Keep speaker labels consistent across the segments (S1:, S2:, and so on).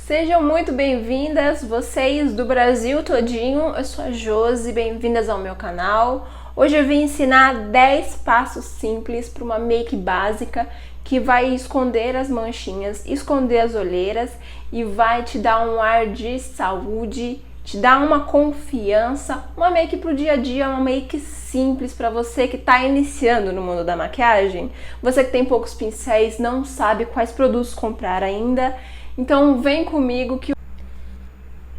S1: Sejam muito bem-vindas, vocês do Brasil todinho. Eu sou a Josi, bem-vindas ao meu canal. Hoje eu vim ensinar 10 passos simples para uma make básica que vai esconder as manchinhas, esconder as olheiras e vai te dar um ar de saúde, te dar uma confiança, uma make pro dia a dia, uma make simples para você que está iniciando no mundo da maquiagem, você que tem poucos pincéis, não sabe quais produtos comprar ainda. Então vem comigo que...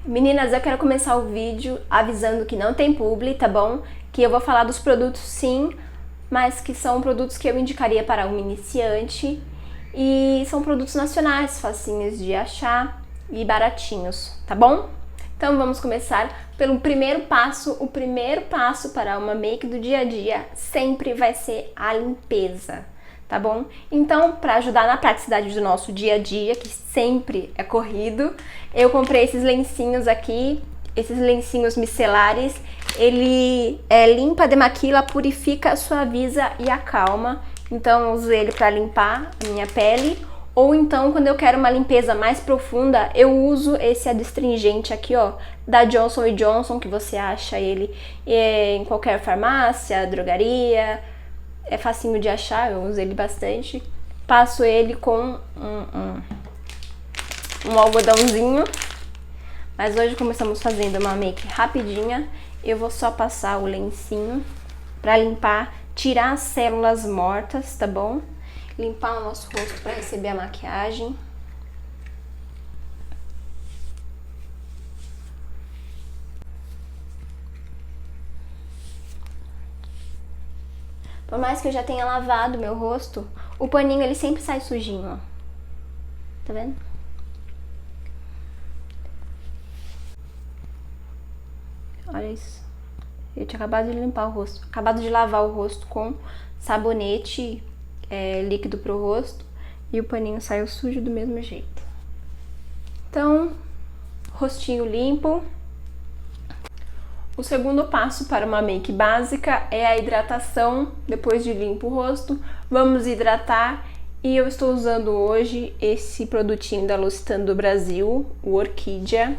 S1: Meninas, eu quero começar o vídeo avisando que não tem publi, tá bom? Que eu vou falar dos produtos sim, mas que são produtos que eu indicaria para um iniciante e são produtos nacionais, facinhos de achar e baratinhos, tá bom? Então vamos começar pelo primeiro passo. O primeiro passo para uma make do dia a dia sempre vai ser a limpeza, tá bom? Então, para ajudar na praticidade do nosso dia a dia, que sempre é corrido, eu comprei esses lencinhos aqui, esses lencinhos micelares. Ele limpa, demaquila, purifica, suaviza e acalma. Então eu uso ele para limpar a minha pele. Ou então, quando eu quero uma limpeza mais profunda, eu uso esse adstringente aqui, ó, da Johnson & Johnson, que você acha ele em qualquer farmácia, drogaria. É facinho de achar, eu uso ele bastante. Passo ele com um algodãozinho. Mas hoje, como estamos fazendo uma make rapidinha, eu vou só passar o lencinho pra limpar, tirar as células mortas, tá bom? Limpar o nosso rosto para receber a maquiagem. Por mais que eu já tenha lavado meu rosto, o paninho ele sempre sai sujinho, ó. Tá vendo? Olha isso. Eu tinha acabado de limpar o rosto, acabado de lavar o rosto com sabonete líquido pro rosto e o paninho saiu sujo do mesmo jeito. Então, rostinho limpo. O segundo passo para uma make básica é a hidratação. Depois de limpo o rosto, vamos hidratar. E eu estou usando hoje esse produtinho da L'Occitane do Brasil, o Orquídea.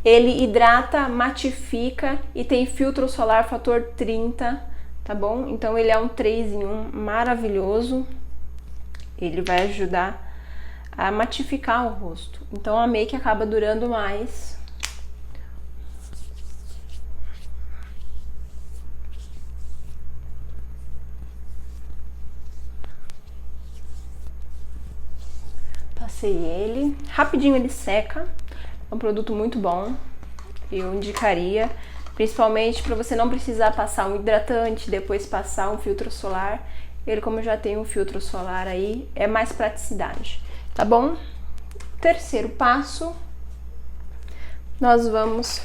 S1: Ele hidrata, matifica e tem filtro solar fator 30, tá bom? Então ele é um 3 em 1 maravilhoso. Ele vai ajudar a matificar o rosto. Então a make acaba durando mais. Passei ele, rapidinho ele seca, é um produto muito bom, eu indicaria, principalmente para você não precisar passar um hidratante, depois passar um filtro solar. Ele, como já tem um filtro solar aí, é mais praticidade, tá bom? Terceiro passo, nós vamos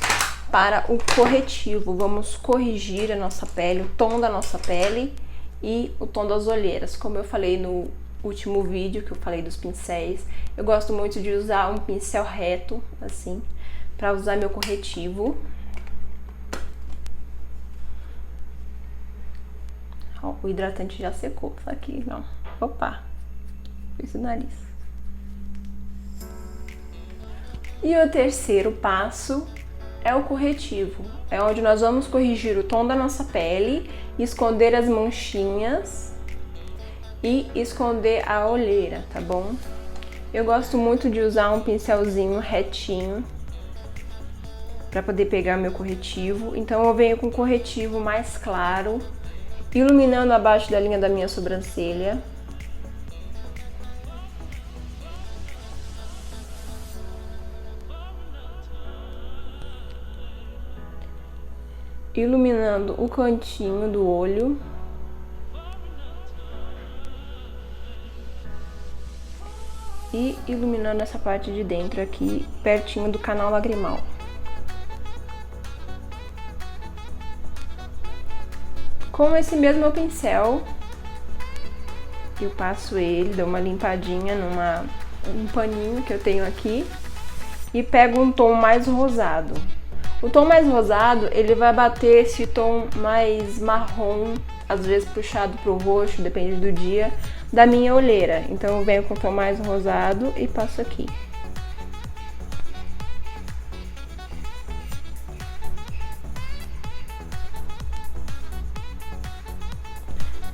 S1: para o corretivo, vamos corrigir a nossa pele, o tom da nossa pele e o tom das olheiras, como eu falei no último vídeo que eu falei dos pincéis. Eu gosto muito de usar um pincel reto, assim, para usar meu corretivo. Ó, o hidratante já secou, só que não. Opa, fiz o nariz. E o terceiro passo é o corretivo. É onde nós vamos corrigir o tom da nossa pele, esconder as manchinhas e esconder a olheira, tá bom? Eu gosto muito de usar um pincelzinho retinho para poder pegar meu corretivo. Então eu venho com corretivo mais claro, iluminando abaixo da linha da minha sobrancelha. Iluminando o cantinho do olho. E iluminando essa parte de dentro aqui, pertinho do canal lagrimal. Com esse mesmo pincel, eu passo ele, dou uma limpadinha um paninho que eu tenho aqui e pego um tom mais rosado. O tom mais rosado, ele vai bater esse tom mais marrom, às vezes puxado pro roxo, depende do dia, da minha olheira. Então eu venho com o tom mais rosado e passo aqui.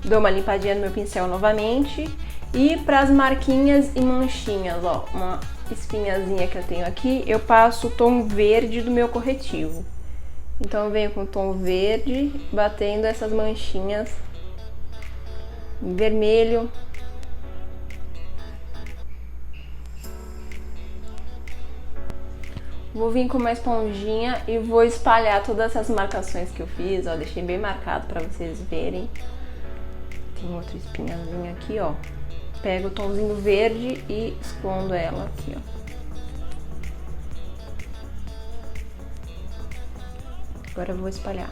S1: dou uma limpadinha no meu pincel novamente. E para as marquinhas e manchinhas, ó, uma espinhazinha que eu tenho aqui, eu passo o tom verde do meu corretivo. Então eu venho com o tom verde, batendo essas manchinhas em vermelho. Vou vir com uma esponjinha e vou espalhar todas essas marcações que eu fiz, ó, deixei bem marcado para vocês verem. Tem outra espinhazinha aqui, ó. Pego o tomzinho verde e escondo ela aqui, ó. Agora eu vou espalhar.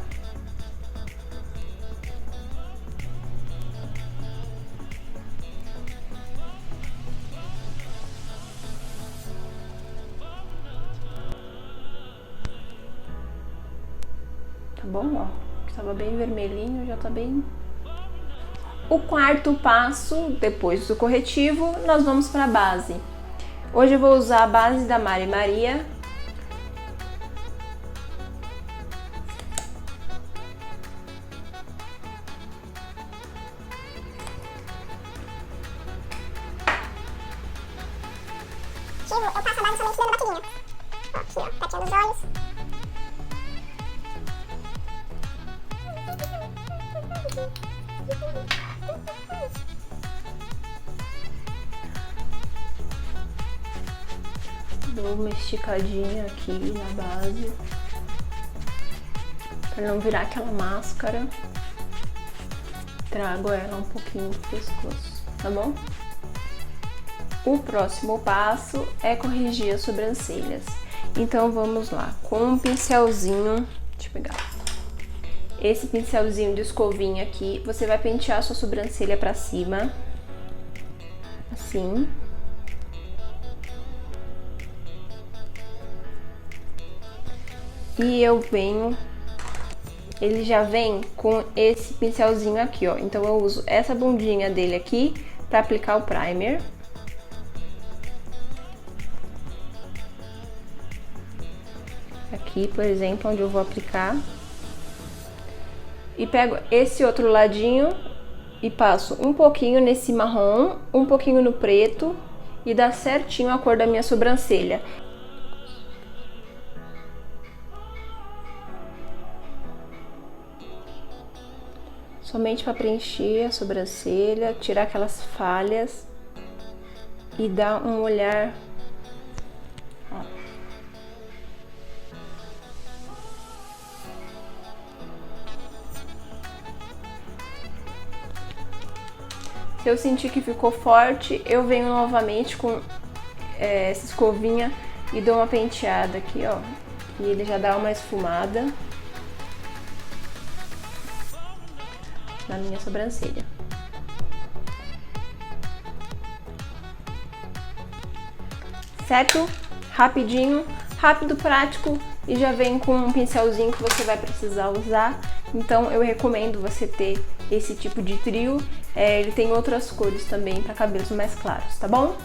S1: Tá bom, ó. Estava bem vermelhinho, já tá bem. O quarto passo, depois do corretivo, nós vamos para a base. Hoje eu vou usar a base da Mari Maria.
S2: Eu passo a base somente dando batidinha. Ó, aqui, ó, tateando os olhos.
S1: Dou uma esticadinha aqui na base, para não virar aquela máscara. Trago ela um pouquinho do pescoço, tá bom? O próximo passo é corrigir as sobrancelhas. Então vamos lá, com um pincelzinho, deixa eu pegar. Esse pincelzinho de escovinha aqui, você vai pentear a sua sobrancelha pra cima, assim. E eu venho, ele já vem com esse pincelzinho aqui, ó. Então eu uso essa bundinha dele aqui pra aplicar o primer. Aqui, por exemplo, onde eu vou aplicar. E pego esse outro ladinho e passo um pouquinho nesse marrom, um pouquinho no preto e dá certinho a cor da minha sobrancelha. Somente para preencher a sobrancelha, tirar aquelas falhas e dar um olhar. Ó. Se eu sentir que ficou forte, eu venho novamente com essa escovinha e dou uma penteada aqui, ó. E ele já dá uma esfumada na minha sobrancelha. Certo? Rapidinho, rápido, prático e já vem com um pincelzinho que você vai precisar usar. Então eu recomendo você ter esse tipo de trio. Ele tem outras cores também para cabelos mais claros, tá bom?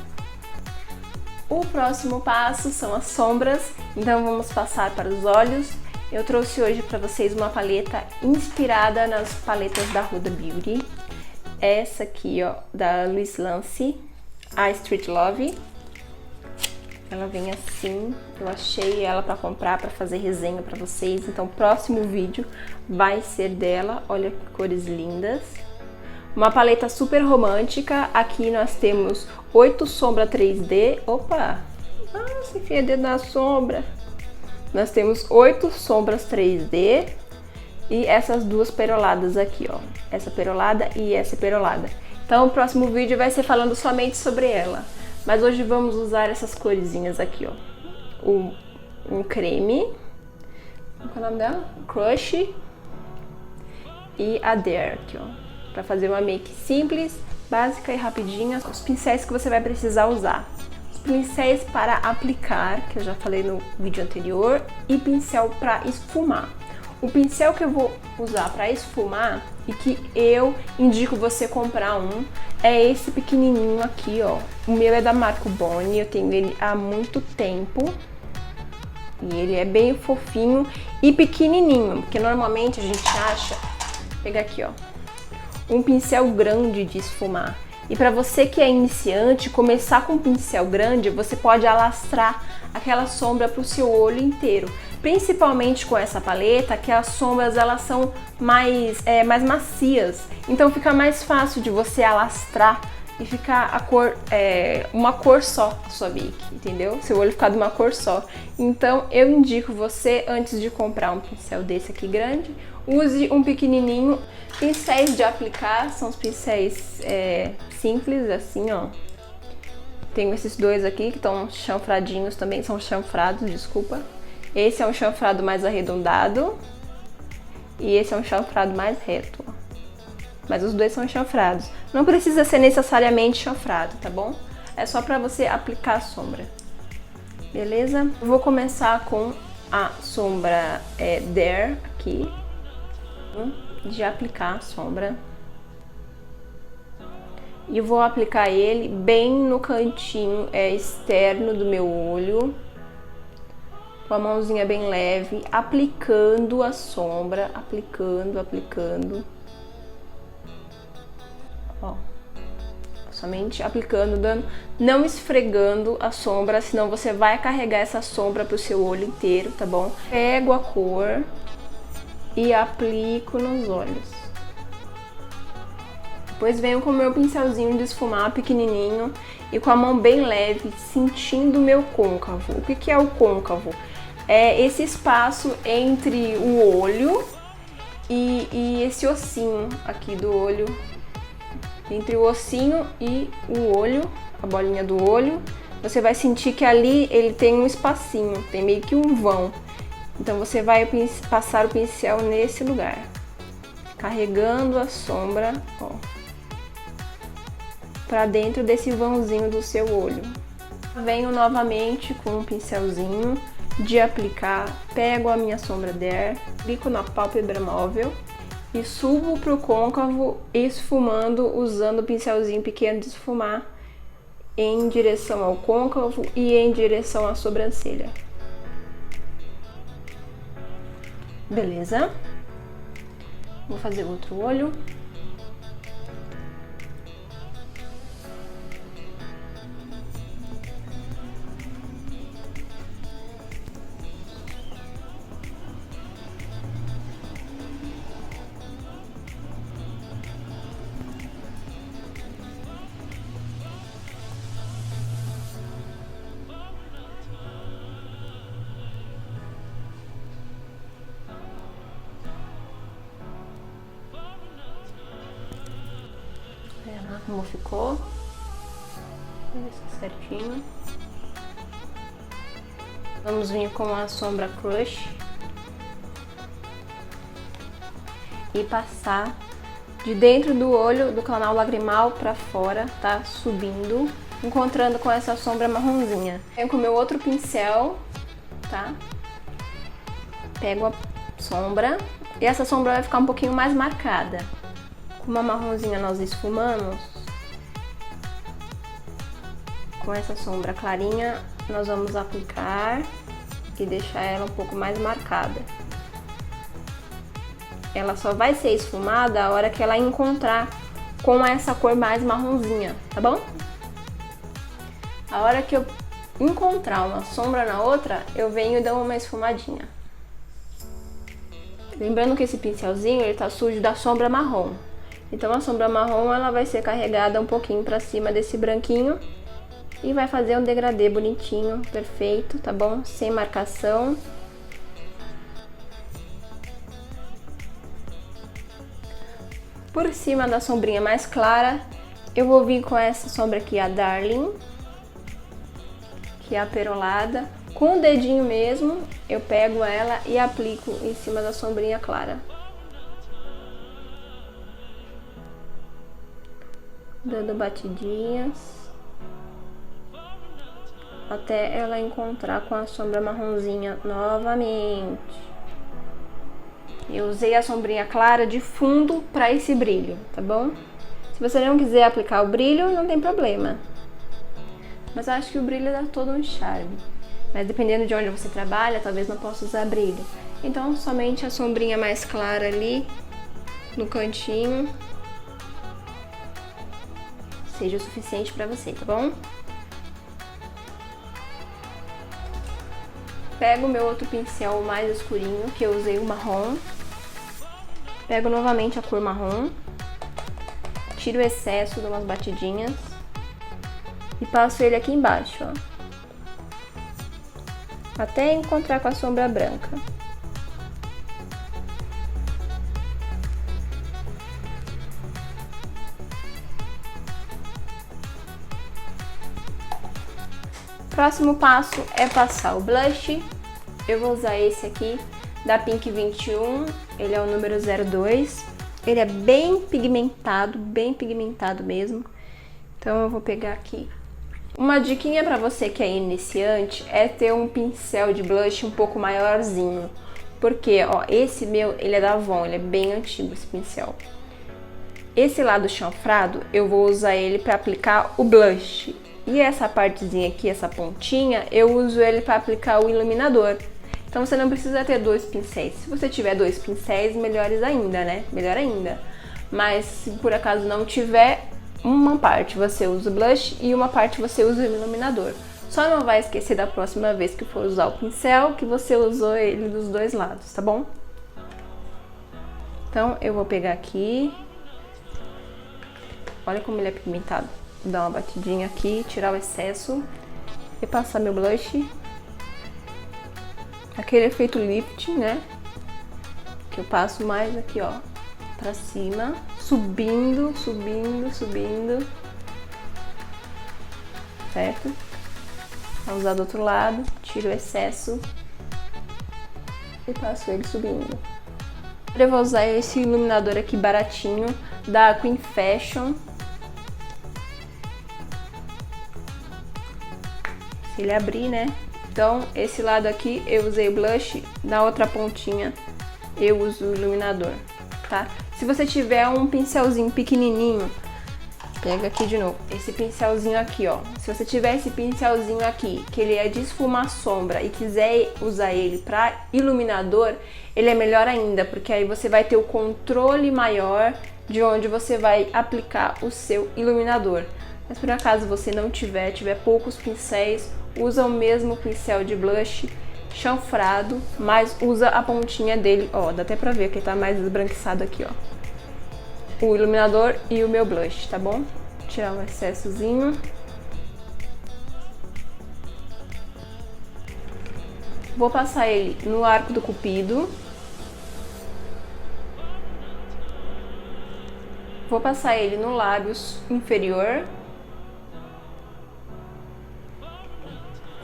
S1: O próximo passo são as sombras, então vamos passar para os olhos. Eu trouxe hoje para vocês uma paleta inspirada nas paletas da Huda Beauty. Essa aqui, ó, da Louise Lance, a Street Love. Ela vem assim, eu achei ela para comprar, para fazer resenha para vocês. Então o próximo vídeo vai ser dela, olha que cores lindas. Uma paleta super romântica, aqui nós temos 8 sombra 3D. Opa, nossa, enfia dedo na sombra. Nós temos 8 sombras 3D e essas duas peroladas aqui, ó. Essa perolada e essa perolada. Então o próximo vídeo vai ser falando somente sobre ela. Mas hoje vamos usar essas corzinhas aqui, ó. Um creme. Qual é o nome dela? Crush. E a Dare aqui, ó. Pra fazer uma make simples, básica e rapidinha. Os pincéis que você vai precisar usar. Os pincéis para aplicar, que eu já falei no vídeo anterior. E pincel para esfumar. O pincel que eu vou usar para esfumar e que eu indico você comprar é esse pequenininho aqui, ó. O meu é da Marco Boni, eu tenho ele há muito tempo. E ele é bem fofinho e pequenininho, porque normalmente a gente acha... Vou pegar aqui, ó. um pincel grande de esfumar. E para você que é iniciante, começar com um pincel grande, você pode alastrar aquela sombra para o seu olho inteiro. Principalmente com essa paleta, que as sombras elas são mais macias. Então fica mais fácil de você alastrar e ficar a cor, uma cor só a sua make, entendeu? Seu olho ficar de uma cor só. Então eu indico você, antes de comprar um pincel desse aqui grande, use um pequenininho. Pincéis de aplicar são os pincéis simples, assim, ó. Tenho esses dois aqui que estão chanfradinhos também, são chanfrados, desculpa. Esse é um chanfrado mais arredondado e esse é um chanfrado mais reto, ó. Mas os dois são chanfrados. Não precisa ser necessariamente chanfrado, tá bom? É só pra você aplicar a sombra. Beleza? Eu vou começar com a sombra Dare aqui. De aplicar a sombra. E vou aplicar ele bem no cantinho externo do meu olho. Com a mãozinha bem leve, aplicando a sombra. Aplicando. Ó, somente aplicando, não esfregando a sombra, senão você vai carregar essa sombra pro seu olho inteiro, tá bom? Pego a cor e aplico nos olhos. Depois venho com o meu pincelzinho de esfumar pequenininho e com a mão bem leve, sentindo o meu côncavo. O que é o côncavo? É esse espaço entre o olho e esse ossinho aqui do olho. Entre o ossinho e o olho, a bolinha do olho, você vai sentir que ali ele tem um espacinho, tem meio que um vão. Então você vai passar o pincel nesse lugar, carregando a sombra, ó, para dentro desse vãozinho do seu olho. Venho novamente com um pincelzinho de aplicar, pego a minha sombra Dare, aplico na pálpebra móvel e subo pro côncavo esfumando, usando o pincelzinho pequeno de esfumar em direção ao côncavo e em direção à sobrancelha. Beleza? Vou fazer outro olho. Como ficou? Certinho. Vamos vir com a sombra Crush e passar de dentro do olho do canal lagrimal para fora, tá? Subindo, encontrando com essa sombra marronzinha. Venho com o meu outro pincel, tá? Pego a sombra e essa sombra vai ficar um pouquinho mais marcada. Com uma marronzinha nós esfumamos. Com essa sombra clarinha nós vamos aplicar e deixar ela um pouco mais marcada. Ela só vai ser esfumada a hora que ela encontrar com essa cor mais marronzinha, tá bom? A hora que eu encontrar uma sombra na outra, eu venho e dou uma esfumadinha. Lembrando que esse pincelzinho ele tá sujo da sombra marrom. Então a sombra marrom ela vai ser carregada um pouquinho pra cima desse branquinho e vai fazer um degradê bonitinho, perfeito, tá bom? Sem marcação. Por cima da sombrinha mais clara, eu vou vir com essa sombra aqui, a Darling, que é a perolada. Com o dedinho mesmo, eu pego ela e aplico em cima da sombrinha clara. Dando batidinhas até ela encontrar com a sombra marronzinha novamente. Eu usei a sombrinha clara de fundo para esse brilho, tá bom? Se você não quiser aplicar o brilho, não tem problema. Mas eu acho que o brilho dá todo um charme. Mas dependendo de onde você trabalha, talvez não possa usar brilho. Então, somente a sombrinha mais clara ali, no cantinho. seja o suficiente pra você, tá bom? Pego o meu outro pincel mais escurinho, que eu usei o marrom. Pego novamente a cor marrom. Tiro o excesso, dou umas batidinhas. E passo ele aqui embaixo, ó. Até encontrar com a sombra branca. Próximo passo é passar o blush. Eu vou usar esse aqui da Pink 21, ele é o número 02. Ele é bem pigmentado mesmo. Então eu vou pegar aqui. Uma diquinha pra você que é iniciante é ter um pincel de blush um pouco maiorzinho. Porque, ó, esse meu, ele é da Avon, ele é bem antigo esse pincel. Esse lado chanfrado, eu vou usar ele pra aplicar o blush. E essa partezinha aqui, essa pontinha, eu uso ele para aplicar o iluminador. Então você não precisa ter dois pincéis. Se você tiver dois pincéis, melhores ainda, né? Melhor ainda. Mas se por acaso não tiver, uma parte você usa o blush e uma parte você usa o iluminador. Só não vai esquecer da próxima vez que for usar o pincel que você usou ele dos dois lados, tá bom? Então eu vou pegar aqui. Olha como ele é pigmentado. Dar uma batidinha aqui, tirar o excesso e passar meu blush. Aquele efeito lift, né? Que eu passo mais aqui, ó, pra cima, subindo, subindo, subindo. Certo? Vou usar do outro lado, tiro o excesso e passo ele subindo. Eu vou usar esse iluminador aqui baratinho da Queen Fashion. Se ele abrir, né? Então, esse lado aqui eu usei o blush, na outra pontinha eu uso o iluminador, tá? Se você tiver um pincelzinho pequenininho, pega aqui de novo, esse pincelzinho aqui, ó. Se você tiver esse pincelzinho aqui, que ele é de esfumar sombra e quiser usar ele para iluminador, ele é melhor ainda, porque aí você vai ter o controle maior de onde você vai aplicar o seu iluminador. Mas por acaso você não tiver poucos pincéis, usa o mesmo pincel de blush chanfrado, mas usa a pontinha dele, ó, dá até pra ver que ele tá mais esbranquiçado aqui, ó. O iluminador e o meu blush, tá bom? Vou tirar um excessozinho. Vou passar ele no arco do cupido. Vou passar ele no lábio inferior.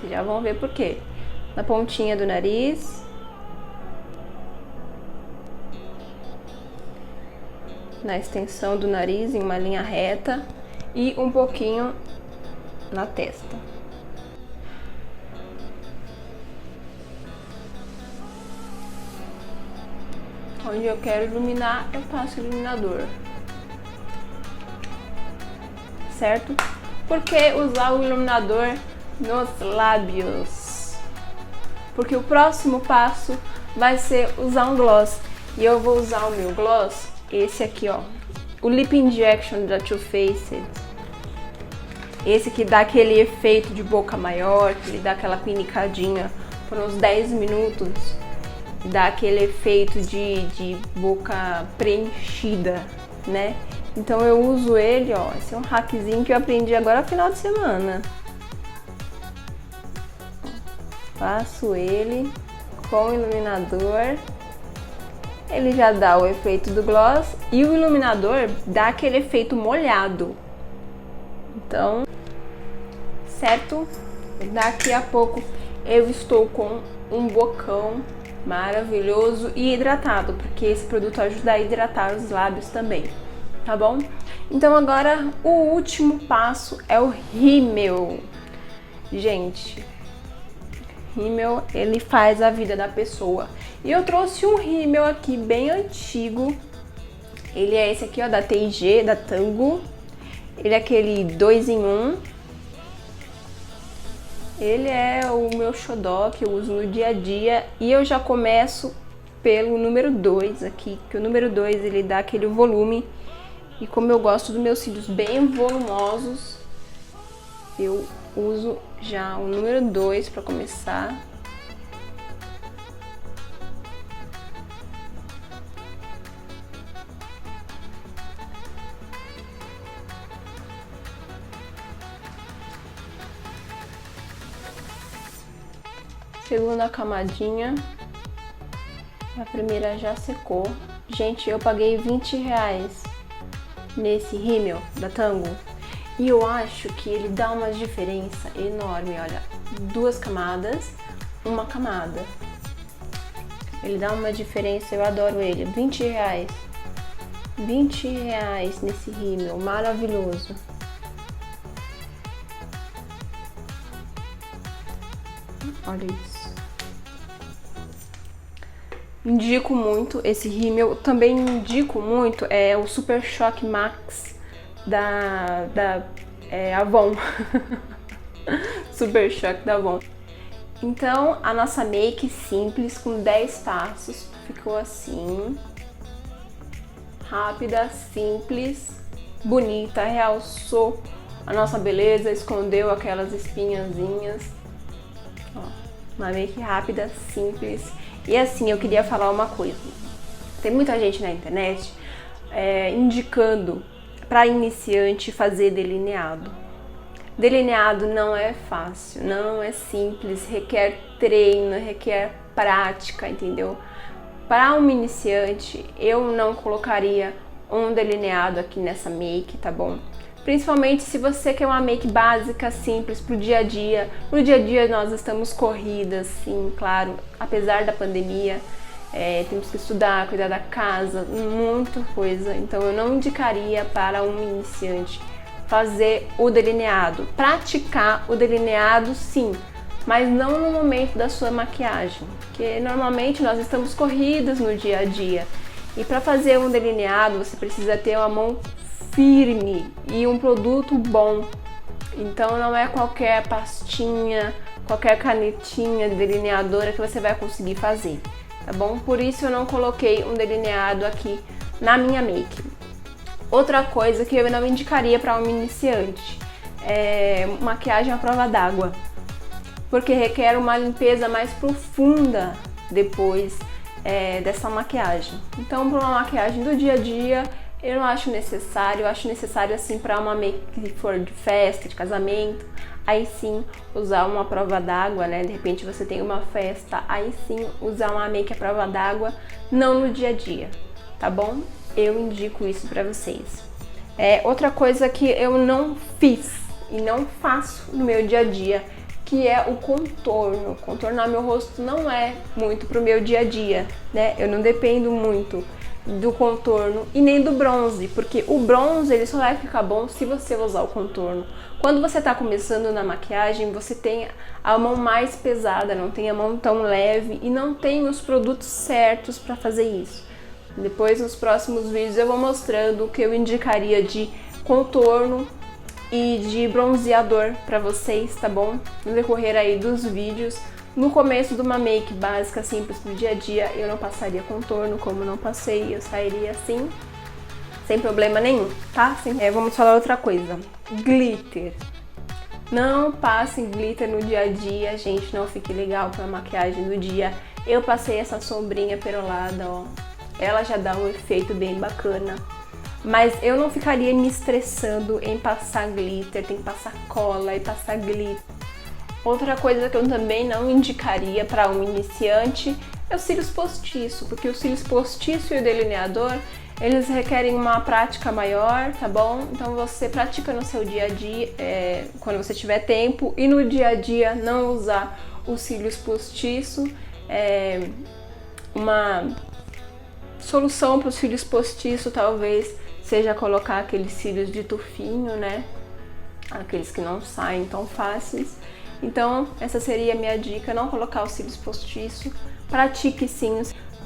S1: Vocês já vão ver por quê. Na pontinha do nariz. Na extensão do nariz, em uma linha reta. E um pouquinho na testa. Onde eu quero iluminar, eu passo o iluminador. Certo? Por que usar o iluminador nos lábios? Porque o próximo passo vai ser usar um gloss. E eu vou usar o meu gloss, esse aqui, ó. O Lip Injection da Too Faced. Esse que dá aquele efeito de boca maior, que ele dá aquela pinicadinha por uns 10 minutos. Dá aquele efeito de boca preenchida, né? Então eu uso ele, ó. Esse é um hackzinho que eu aprendi agora no final de semana. Passo ele com o iluminador. Ele já dá o efeito do gloss e o iluminador dá aquele efeito molhado. Então, certo? Daqui a pouco eu estou com um bocão maravilhoso e hidratado, porque esse produto ajuda a hidratar os lábios também, tá bom? Então agora o último passo é o rímel. Gente, rímel, ele faz a vida da pessoa. E eu trouxe um rímel aqui bem antigo. Ele é esse aqui, ó, da T&G, da Tango. Ele é aquele 2 em 1. Ele é o meu xodó que eu uso no dia a dia. E eu já começo pelo número 2 aqui, que o número 2 ele dá aquele volume E como eu gosto dos meus cílios bem volumosos, eu uso já o número 2 para começar. Segunda camadinha. A primeira já secou. Gente, eu paguei R$20 nesse rímel da Tango. E eu acho que ele dá uma diferença enorme, olha. 2 camadas, uma camada. Ele dá uma diferença, eu adoro ele. R$20. R$20 nesse rímel, maravilhoso. Olha isso. Indico muito esse rímel. Também indico muito o Super Choque Max da Avon. Super Choque da Avon. Então, a nossa make simples com 10 passos ficou assim. Rápida, simples, bonita, realçou a nossa beleza, escondeu aquelas espinhazinhas. Ó, uma make rápida, simples. E assim, eu queria falar uma coisa. Tem muita gente na internet indicando para iniciante fazer delineado. Delineado não é fácil, não é simples, requer treino, requer prática, entendeu? Para um iniciante, eu não colocaria um delineado aqui nessa make, tá bom? Principalmente se você quer uma make básica, simples, pro dia a dia. No dia a dia nós estamos corridas, sim, claro, apesar da pandemia, temos que estudar, cuidar da casa, muita coisa. Então eu não indicaria para um iniciante fazer o delineado. Praticar o delineado, sim, mas não no momento da sua maquiagem, porque normalmente nós estamos corridas no dia a dia. E para fazer um delineado, você precisa ter uma mão firme e um produto bom. Então não é qualquer pastinha, qualquer canetinha delineadora que você vai conseguir fazer, tá bom? Por isso eu não coloquei um delineado aqui na minha make. Outra coisa que eu não indicaria para um iniciante é maquiagem à prova d'água, porque requer uma limpeza mais profunda depois dessa maquiagem. Então, para uma maquiagem do dia a dia, eu não acho necessário. Eu acho necessário assim para uma make que for de festa, de casamento, aí sim usar uma prova d'água, né? De repente você tem uma festa, aí sim usar uma make à prova d'água, não no dia a dia, tá bom? Eu indico isso para vocês. Outra coisa que eu não fiz e não faço no meu dia a dia, que é o contorno. Contornar meu rosto não é muito pro meu dia a dia, né? Eu não dependo muito do contorno e nem do bronze, porque o bronze ele só vai ficar bom se você usar o contorno. Quando você tá começando na maquiagem, você tem a mão mais pesada, não tem a mão tão leve e não tem os produtos certos para fazer isso. Depois, nos próximos vídeos, eu vou mostrando o que eu indicaria de contorno e de bronzeador para vocês, tá bom? No decorrer aí dos vídeos. No começo de uma make básica, simples pro dia a dia, eu não passaria contorno, como não passei, eu sairia assim, sem problema nenhum, tá? Vamos falar outra coisa. Glitter. Não passem glitter no dia a dia, gente, não fique legal pra maquiagem do dia. Eu passei essa sombrinha perolada, ó. Ela já dá um efeito bem bacana. Mas eu não ficaria me estressando em passar glitter, tem que passar cola e passar glitter. Outra coisa que eu também não indicaria para um iniciante é os cílios postiço, porque os cílios postiço e o delineador, eles requerem uma prática maior, tá bom? Então você pratica no seu dia a dia, quando você tiver tempo, e no dia a dia não usar os cílios postiço. Uma solução para os cílios postiço talvez seja colocar aqueles cílios de tufinho, né? Aqueles que não saem tão fáceis. Então, essa seria a minha dica, não colocar os cílios postiço. Pratique sim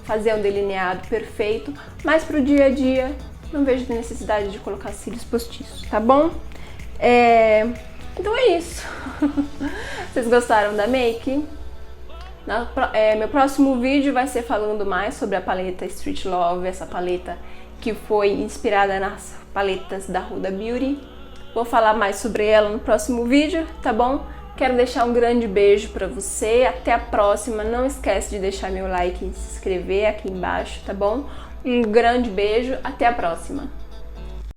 S1: fazer um delineado perfeito, mas pro dia a dia não vejo necessidade de colocar cílios postiços, tá bom? Então é isso. Vocês gostaram da make? Meu próximo vídeo vai ser falando mais sobre a paleta Street Love, essa paleta que foi inspirada nas paletas da Huda Beauty. Vou falar mais sobre ela no próximo vídeo, tá bom? Quero deixar um grande beijo pra você, até a próxima. Não esquece de deixar meu like e se inscrever aqui embaixo, tá bom? Um grande beijo, até a próxima!